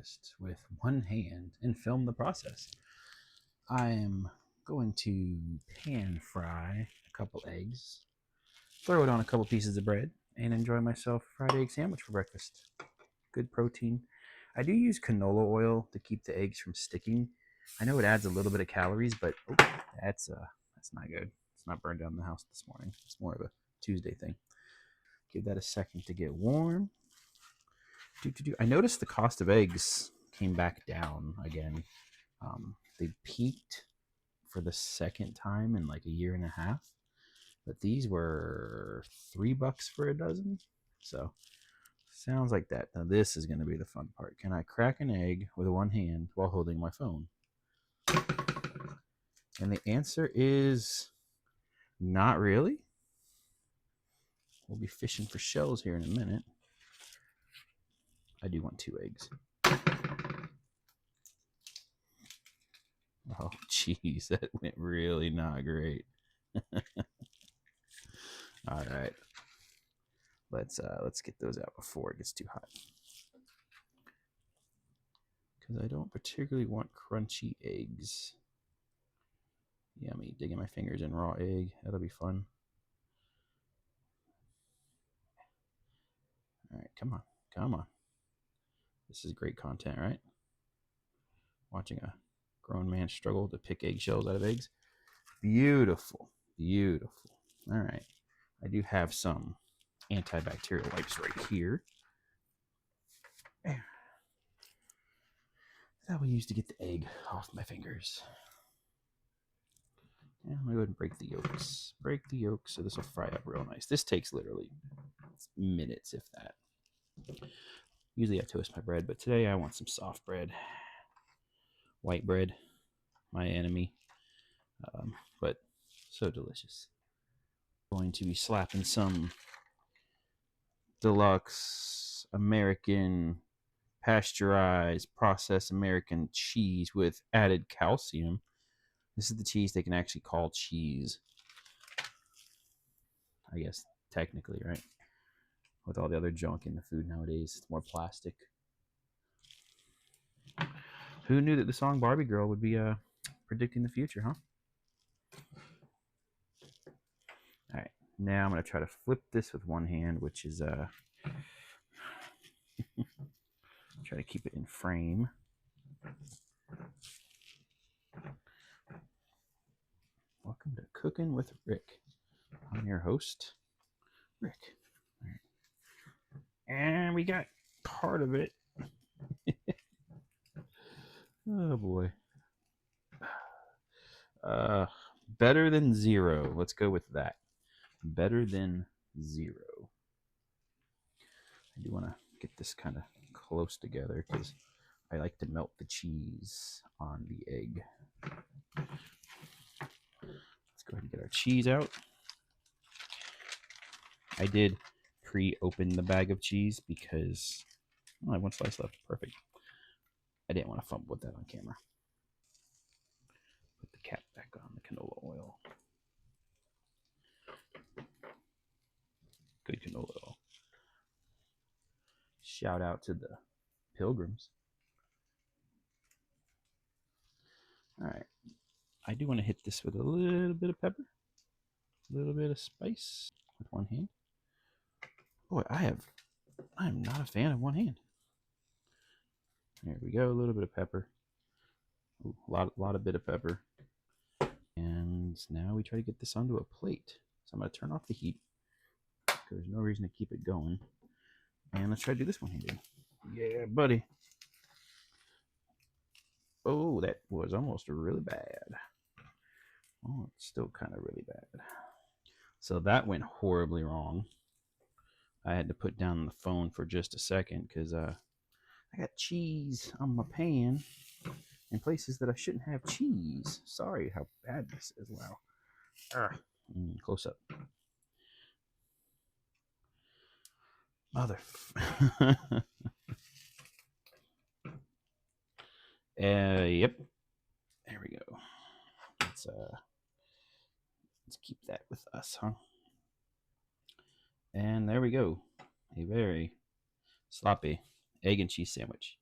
breakfast with one hand and film the process. I am going to pan fry a couple eggs, throw it on a couple pieces of bread, and enjoy myself a fried egg sandwich for breakfast. Good protein. I do use canola oil to keep the eggs from sticking. I know it adds a little bit of calories, but that's not good. It's not burned down the house this morning. It's more of a Tuesday thing. Give that a second to get warm. I noticed the cost of eggs came back down again. They peaked for the second time in like a year and a half, but these were $3 for a dozen. So sounds like that. Now this is going to be the fun part. Can I crack an egg with one hand while holding my phone? And the answer is not really. We'll be fishing for shells here in a minute. I do want 2 eggs. Oh, jeez, that went really not great. All right, let's get those out before it gets too hot, because I don't particularly want crunchy eggs. Yummy, digging my fingers in raw egg. That'll be fun. All right, come on, come on. This is great content, right? Watching a grown man struggle to pick eggshells out of eggs. Beautiful, beautiful. All right, I do have some antibacterial wipes right here that I will use to get the egg off my fingers. Yeah, I'm gonna go ahead and break the yolks. Break the yolks so this will fry up real nice. This takes literally minutes, if that. Usually I toast my bread, but today I want some soft bread. White bread, my enemy, but so delicious. Going to be slapping some deluxe American pasteurized processed American cheese with added calcium. This is the cheese they can actually call cheese, I guess, technically, right? With all the other junk in the food nowadays, it's more plastic. Who knew that the song Barbie Girl would be predicting the future, huh? All right, now I'm going to try to flip this with one hand, which is try to keep it in frame. Welcome to Cooking with Rick. I'm your host, Rick. All right. And we got part of it. Oh boy. Better than 0. Let's go with that. Better than 0. I do want to get this kind of close together because I like to melt the cheese on the egg. Let's go ahead and get our cheese out. I did pre-open the bag of cheese because I have one slice left. Perfect. I didn't want to fumble with that on camera. Put the cap back on the canola oil. Good canola oil. Shout out to the pilgrims. All right. I do want to hit this with a little bit of pepper, a little bit of spice with one hand. Boy, I'm not a fan of one hand. There we go. A little bit of pepper. Ooh, a lot of bit of pepper. And now we try to get this onto a plate. So I'm going to turn off the heat because there's no reason to keep it going. And let's try to do this one handed. Yeah, buddy. Oh, that was almost really bad. Oh, it's still kind of really bad. So that went horribly wrong. I had to put down the phone for just a second because I got cheese on my pan in places that I shouldn't have cheese. Sorry how bad this is. Wow. Close up. Mother. Yep. There we go. Let's keep that with us, huh? And there we go. A very sloppy egg and cheese sandwich.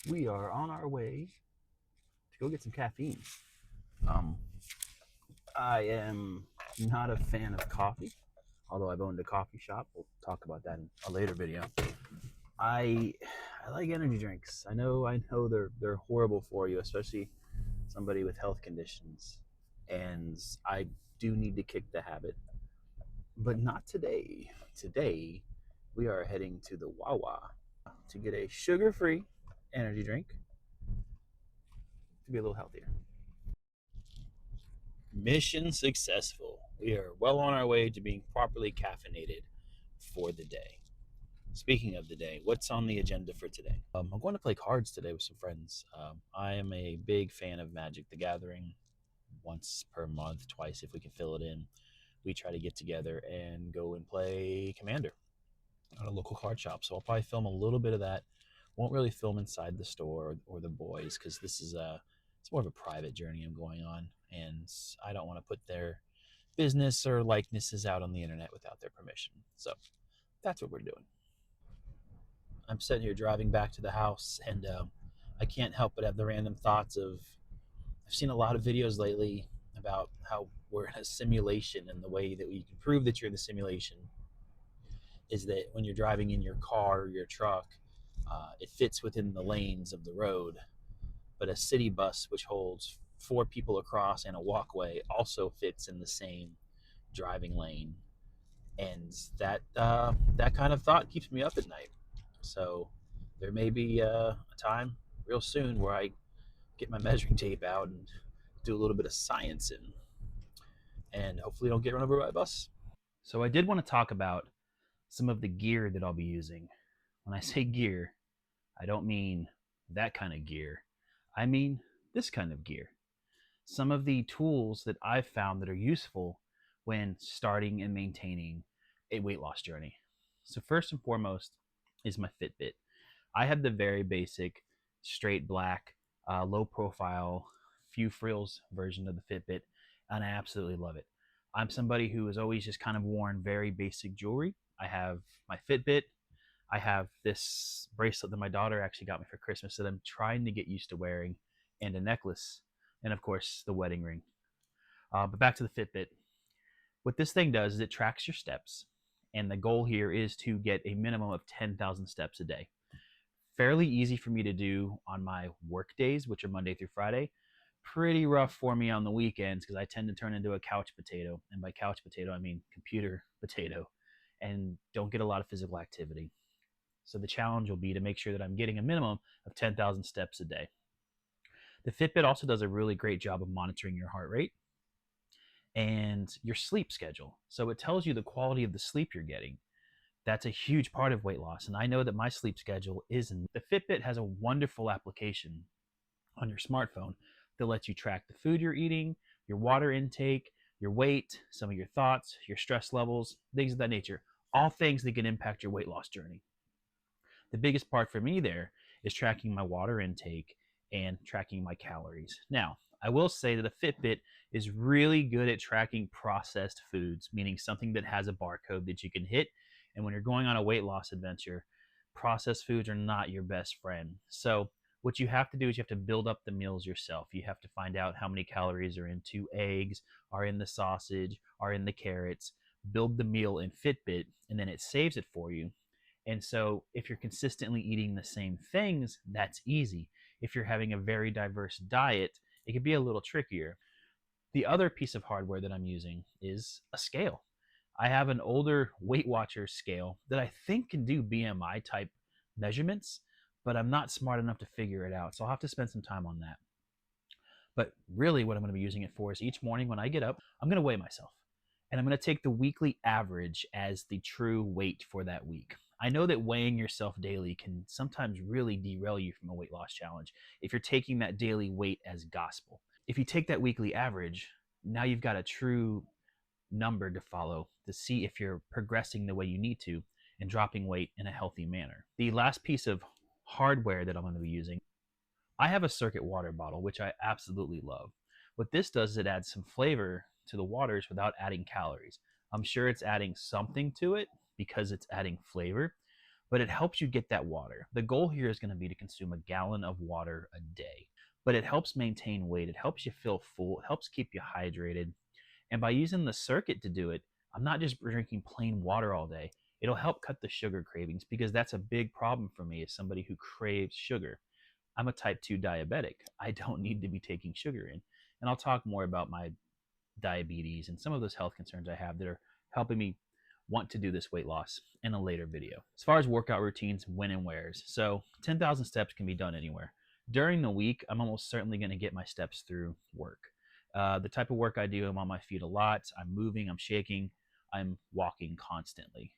we are on our way to go get some caffeine. Um, I am not a fan of coffee, although I've owned a coffee shop. We'll talk about that in a later video. I I like energy drinks. I know they're horrible for you, especially somebody with health conditions. And I do need to kick the habit, but not today. Today we are heading to the Wawa to get a sugar-free energy drink to be a little healthier. Mission successful. We are well on our way to being properly caffeinated for the day. Speaking of the day, what's on the agenda for today? I'm going to play cards today with some friends. I am a big fan of Magic the Gathering. Once per month, twice if we can fill it in, we try to get together and go and play Commander at a local card shop. So I'll probably film a little bit of that. Won't really film inside the store or the boys because this is it's more of a private journey I'm going on, and I don't want to put their business or likenesses out on the internet without their permission. So that's what we're doing. I'm sitting here driving back to the house, and I can't help but have the random thoughts of I've seen a lot of videos lately about how we're in a simulation, and the way that you can prove that you're in the simulation is that when you're driving in your car or your truck, it fits within the lanes of the road. But a city bus, which holds four people across and a walkway, also fits in the same driving lane. And that kind of thought keeps me up at night. So there may be a time real soon where I get my measuring tape out and do a little bit of science and hopefully don't get run over by a bus. So I did want to talk about some of the gear that I'll be using. When I say gear, I don't mean that kind of gear. I mean this kind of gear. Some of the tools that I've found that are useful when starting and maintaining a weight loss journey. So first and foremost is my Fitbit. I have the very basic, straight black, low profile, few frills version of the Fitbit, and I absolutely love it. I'm somebody who has always just kind of worn very basic jewelry. I have my Fitbit. I have this bracelet that my daughter actually got me for Christmas that I'm trying to get used to wearing, and a necklace, and of course the wedding ring. But back to the Fitbit. What this thing does is it tracks your steps, and the goal here is to get a minimum of 10,000 steps a day. Fairly easy for me to do on my work days, which are Monday through Friday. Pretty rough for me on the weekends because I tend to turn into a couch potato. And by couch potato, I mean computer potato, and don't get a lot of physical activity. So the challenge will be to make sure that I'm getting a minimum of 10,000 steps a day. The Fitbit also does a really great job of monitoring your heart rate and your sleep schedule. So it tells you the quality of the sleep you're getting. That's a huge part of weight loss. And I know that my sleep schedule isn't. The Fitbit has a wonderful application on your smartphone that lets you track the food you're eating, your water intake, your weight, some of your thoughts, your stress levels, things of that nature. All things that can impact your weight loss journey. The biggest part for me there is tracking my water intake and tracking my calories. Now, I will say that a Fitbit is really good at tracking processed foods, meaning something that has a barcode that you can hit. And when you're going on a weight loss adventure, processed foods are not your best friend. So, what you have to do is you have to build up the meals yourself. You have to find out how many calories are in two eggs, are in the sausage, are in the carrots. Build the meal in Fitbit, and then it saves it for you. And so, if you're consistently eating the same things, that's easy. If you're having a very diverse diet, it can be a little trickier. The other piece of hardware that I'm using is a scale. I have an older Weight Watchers scale that I think can do BMI type measurements, but I'm not smart enough to figure it out. So I'll have to spend some time on that. But really, what I'm going to be using it for is each morning when I get up, I'm going to weigh myself. And I'm going to take the weekly average as the true weight for that week. I know that weighing yourself daily can sometimes really derail you from a weight loss challenge if you're taking that daily weight as gospel. If you take that weekly average, now you've got a true number to follow to see if you're progressing the way you need to and dropping weight in a healthy manner. The last piece of hardware that I'm going to be using, I have a circuit water bottle, which I absolutely love. What this does is it adds some flavor to the waters without adding calories. I'm sure it's adding something to it because it's adding flavor, but it helps you get that water. The goal here is going to be to consume a gallon of water a day, but it helps maintain weight. It helps you feel full. It helps keep you hydrated. And by using the circuit to do it, I'm not just drinking plain water all day. It'll help cut the sugar cravings because that's a big problem for me as somebody who craves sugar. I'm a type 2 diabetic. I don't need to be taking sugar in. And I'll talk more about my diabetes and some of those health concerns I have that are helping me want to do this weight loss in a later video. As far as workout routines, when and wheres. So 10,000 steps can be done anywhere. During the week, I'm almost certainly going to get my steps through work. The type of work I do, I'm on my feet a lot. I'm moving, I'm shaking, I'm walking constantly.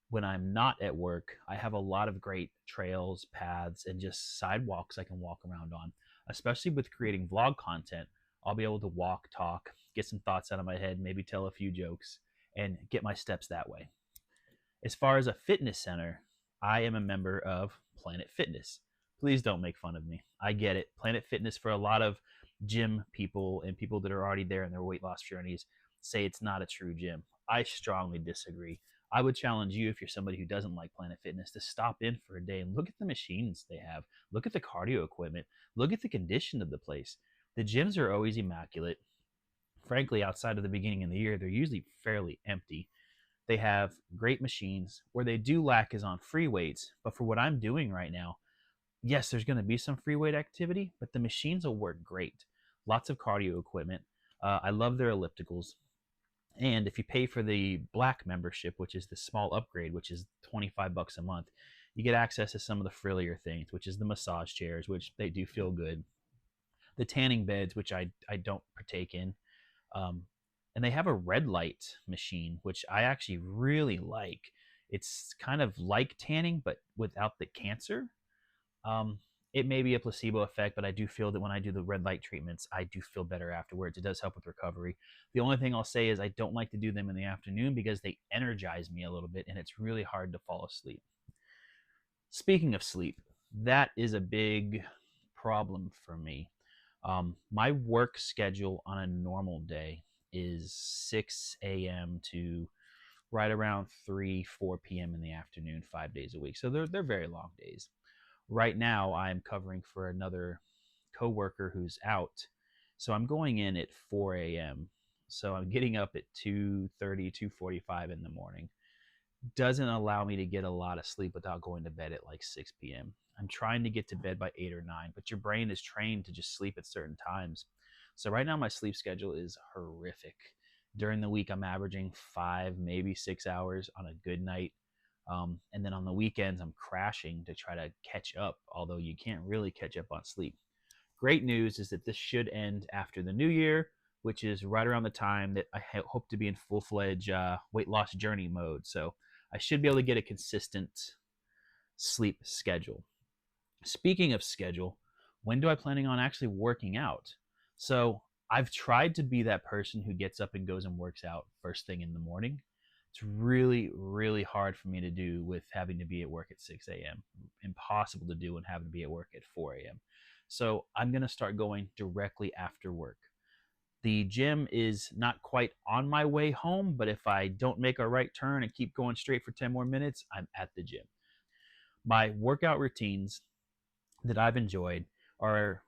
When I'm not at work, I have a lot of great trails, paths, and just sidewalks I can walk around on. Especially with creating vlog content, I'll be able to walk, talk, get some thoughts out of my head, maybe tell a few jokes, and get my steps that way. As far as a fitness center, I am a member of Planet Fitness. Please don't make fun of me. I get it. Planet Fitness, for a lot of gym people and people that are already there in their weight loss journeys, say it's not a true gym. I strongly disagree. I would challenge you, if you're somebody who doesn't like Planet Fitness, to stop in for a day and look at the machines they have. Look at the cardio equipment. Look at the condition of the place. The gyms are always immaculate. Frankly, outside of the beginning of the year, they're usually fairly empty. They have great machines. Where they do lack is on free weights. But for what I'm doing right now, yes, there's going to be some free weight activity, but the machines will work great. Lots of cardio equipment. I love their ellipticals. And if you pay for the black membership, which is the small upgrade, which is $25 a month, you get access to some of the frillier things, which is the massage chairs, which they do feel good, the tanning beds, which I don't partake in. Um, and they have a red light machine, which I actually really like. It's kind of like tanning, but without the cancer. Um, it may be a placebo effect, but I do feel that when I do the red light treatments, I do feel better afterwards. It does help with recovery. The only thing I'll say is I don't like to do them in the afternoon because they energize me a little bit and it's really hard to fall asleep. Speaking of sleep, that is a big problem for me. My work schedule on a normal day is 6 a.m. to right around 3, 4 p.m. in the afternoon, 5 days a week. So they're very long days. Right now, I'm covering for another coworker who's out. So I'm going in at 4 a.m. So I'm getting up at 2:30, 2:45 in the morning. Doesn't allow me to get a lot of sleep without going to bed at like 6 p.m. I'm trying to get to bed by 8 or 9, but your brain is trained to just sleep at certain times. So right now, my sleep schedule is horrific. During the week, I'm averaging 5, maybe 6 hours on a good night. And then on the weekends, I'm crashing to try to catch up, although you can't really catch up on sleep. Great news is that this should end after the new year, which is right around the time that I hope to be in full-fledged weight loss journey mode. So I should be able to get a consistent sleep schedule. Speaking of schedule, when do I planning on actually working out? So I've tried to be that person who gets up and goes and works out first thing in the morning. It's really, really hard for me to do with having to be at work at 6 a.m. Impossible to do and having to be at work at 4 a.m. So I'm going to start going directly after work. The gym is not quite on my way home, but if I don't make a right turn and keep going straight for 10 more minutes, I'm at the gym. My workout routines that I've enjoyed are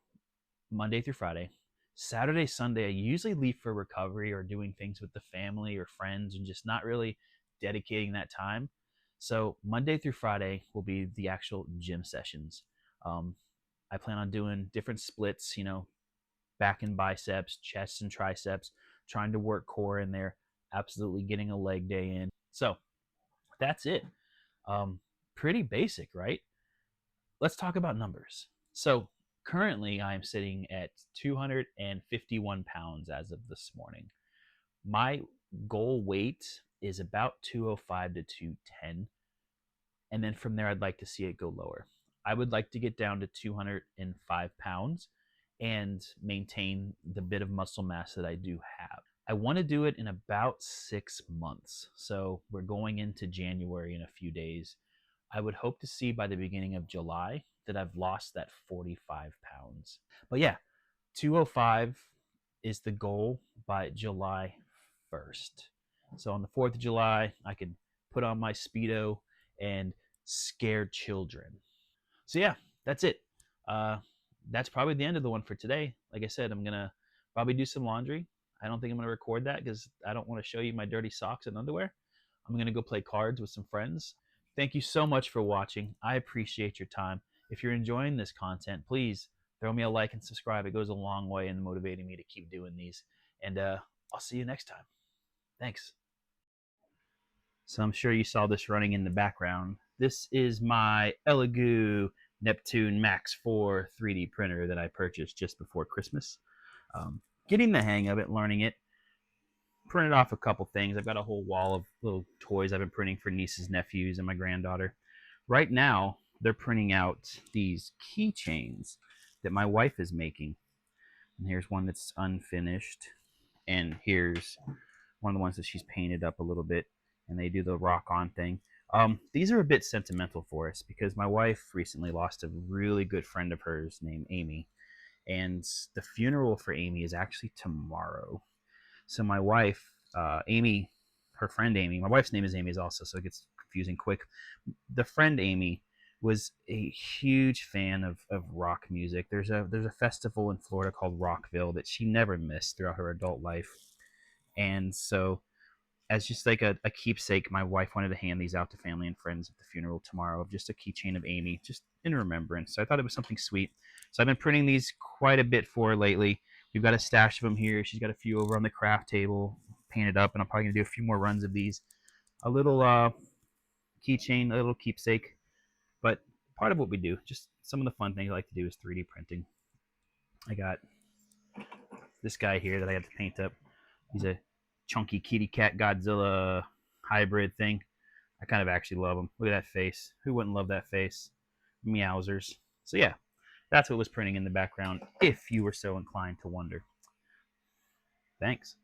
Monday through Friday. Saturday, Sunday, I usually leave for recovery or doing things with the family or friends and just not really dedicating that time. So Monday through Friday will be the actual gym sessions. I plan on doing different splits, back and biceps, chest and triceps, trying to work core in there, absolutely getting a leg day in. So that's it. Pretty basic, right? Let's talk about numbers. So currently I'm sitting at 251 pounds as of this morning. My goal weight is about 205 to 210. And then from there, I'd like to see it go lower. I would like to get down to 205 pounds and maintain the bit of muscle mass that I do have. I want to do it in about 6 months. So we're going into January in a few days. I would hope to see by the beginning of July that I've lost that 45 pounds. But yeah, 205 is the goal by July 1st. So on the 4th of July, I can put on my Speedo and scared children. So yeah, that's it. Uh, that's probably the end of the one for today. Like I said, I'm gonna probably do some laundry. I don't think I'm gonna record that because I don't want to show you my dirty socks and underwear. I'm gonna go play cards with some friends. Thank you so much for watching. I appreciate your time. If you're enjoying this content, please throw me a like and subscribe. It goes a long way in motivating me to keep doing these. And I'll see you next time. Thanks. So I'm sure you saw this running in the background. This is my Elegoo Neptune Max 4 3D printer that I purchased just before Christmas. Getting the hang of it, learning it, printed off a couple things. I've got a whole wall of little toys I've been printing for nieces, nephews, and my granddaughter. Right now, they're printing out these keychains that my wife is making. And here's one that's unfinished. And here's one of the ones that she's painted up a little bit, and they do the rock on thing. These are a bit sentimental for us because my wife recently lost a really good friend of hers named Amy, and the funeral for Amy is actually tomorrow. So my wife, Amy, her friend Amy, my wife's name is Amy also, so it gets confusing quick. The friend Amy was a huge fan of rock music. There's a festival in Florida called Rockville that she never missed throughout her adult life, and so as just like a keepsake, my wife wanted to hand these out to family and friends at the funeral tomorrow of just a keychain of Amy, just in remembrance. So I thought it was something sweet. So I've been printing these quite a bit for her lately. We've got a stash of them here. She's got a few over on the craft table, painted up, and I'm probably gonna do a few more runs of these. A little keychain, a little keepsake, but part of what we do, just some of the fun things I like to do is 3D printing. I got this guy here that I had to paint up. He's a chunky kitty cat Godzilla hybrid thing. I kind of actually love him. Look at that face. Who wouldn't love that face? Meowsers. So yeah, that's what was printing in the background, if you were so inclined to wonder. Thanks.